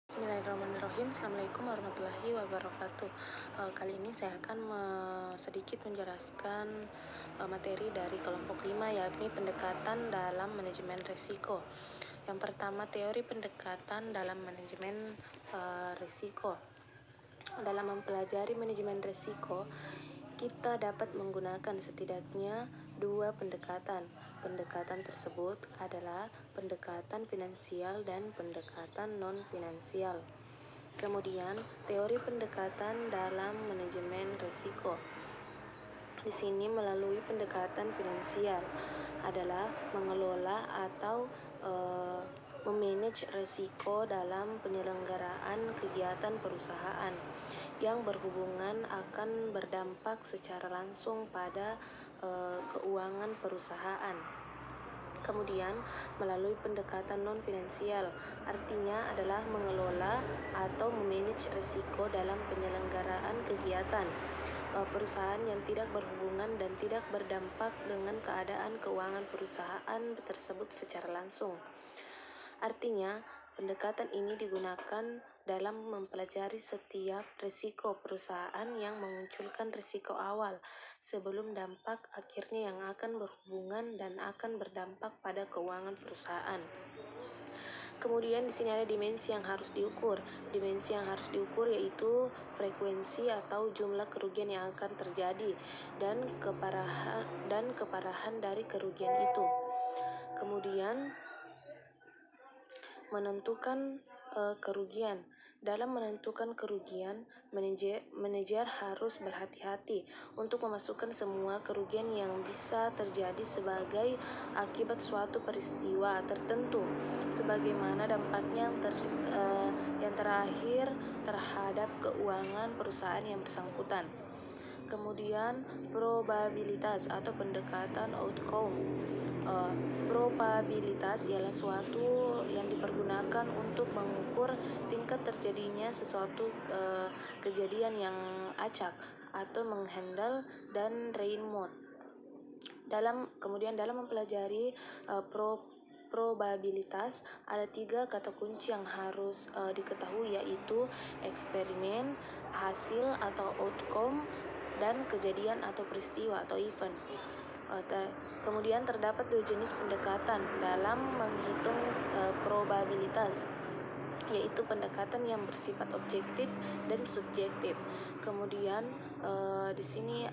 Bismillahirrahmanirrahim. Assalamualaikum warahmatullahi wabarakatuh. Kali ini saya akan sedikit menjelaskan materi dari kelompok 5, yakni pendekatan dalam manajemen risiko. Yang pertama, teori pendekatan dalam manajemen risiko. Dalam mempelajari manajemen risiko, kita dapat menggunakan setidaknya dua pendekatan. Pendekatan tersebut adalah pendekatan finansial dan pendekatan non-finansial. Kemudian, teori pendekatan dalam manajemen risiko. Di sini melalui pendekatan finansial adalah mengelola atau memanage risiko dalam penyelenggaraan kegiatan perusahaan yang berhubungan akan berdampak secara langsung pada keuangan perusahaan. Kemudian melalui pendekatan non-finansial, artinya adalah mengelola atau memanage risiko dalam penyelenggaraan kegiatan perusahaan yang tidak berhubungan dan tidak berdampak dengan keadaan keuangan perusahaan tersebut secara langsung. Artinya, pendekatan ini digunakan dalam mempelajari setiap risiko perusahaan yang memunculkan risiko awal sebelum dampak akhirnya yang akan berhubungan dan akan berdampak pada keuangan perusahaan. Kemudian di sini ada dimensi yang harus diukur. Dimensi yang harus diukur yaitu frekuensi atau jumlah kerugian yang akan terjadi dan keparahan dari kerugian itu. Kemudian menentukan kerugian. Dalam menentukan kerugian, manajer harus berhati-hati untuk memasukkan semua kerugian yang bisa terjadi sebagai akibat suatu peristiwa tertentu, sebagaimana dampaknya yang terakhir terhadap keuangan perusahaan yang bersangkutan. Kemudian probabilitas atau pendekatan outcome. Probabilitas ialah suatu yang dipergunakan untuk mengukur tingkat terjadinya sesuatu kejadian yang acak atau menghandle dan rain mode. Kemudian dalam mempelajari probabilitas ada 3 kata kunci yang harus diketahui, yaitu eksperimen, hasil atau outcome, dan kejadian atau peristiwa atau event. Kemudian terdapat 2 jenis pendekatan dalam menghitung probabilitas, yaitu pendekatan yang bersifat objektif dan subjektif. Kemudian di sini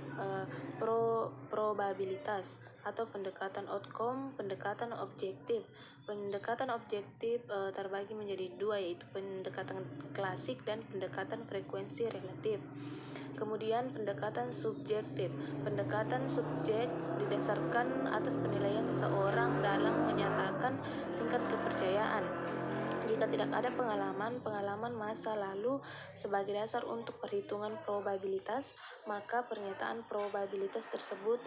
probabilitas atau pendekatan outcome, pendekatan objektif. Pendekatan objektif terbagi menjadi 2, yaitu pendekatan klasik dan pendekatan frekuensi relatif. Kemudian pendekatan subjektif. Pendekatan subjek didasarkan atas penilaian seseorang dalam menyatakan tingkat kepercayaan. Jika tidak ada pengalaman masa lalu sebagai dasar untuk perhitungan probabilitas, maka pernyataan probabilitas tersebut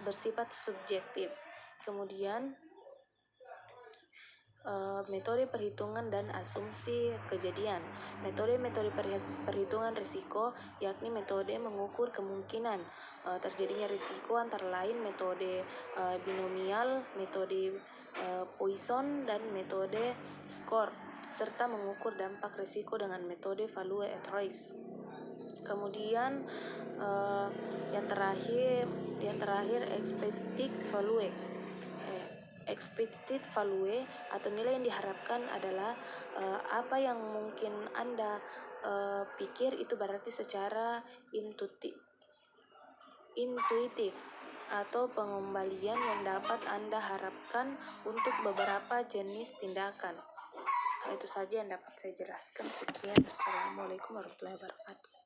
bersifat subjektif. Kemudian metode perhitungan dan asumsi kejadian. Metode perhitungan risiko yakni metode mengukur kemungkinan terjadinya risiko, antara lain metode binomial, metode Poisson, dan metode skor, serta mengukur dampak risiko dengan metode value at risk. Kemudian yang terakhir expected value atau nilai yang diharapkan adalah apa yang mungkin Anda pikir itu berarti secara intuitif atau pengembalian yang dapat Anda harapkan untuk beberapa jenis tindakan. Itu saja yang dapat saya jelaskan. Sekian. Assalamualaikum warahmatullahi wabarakatuh.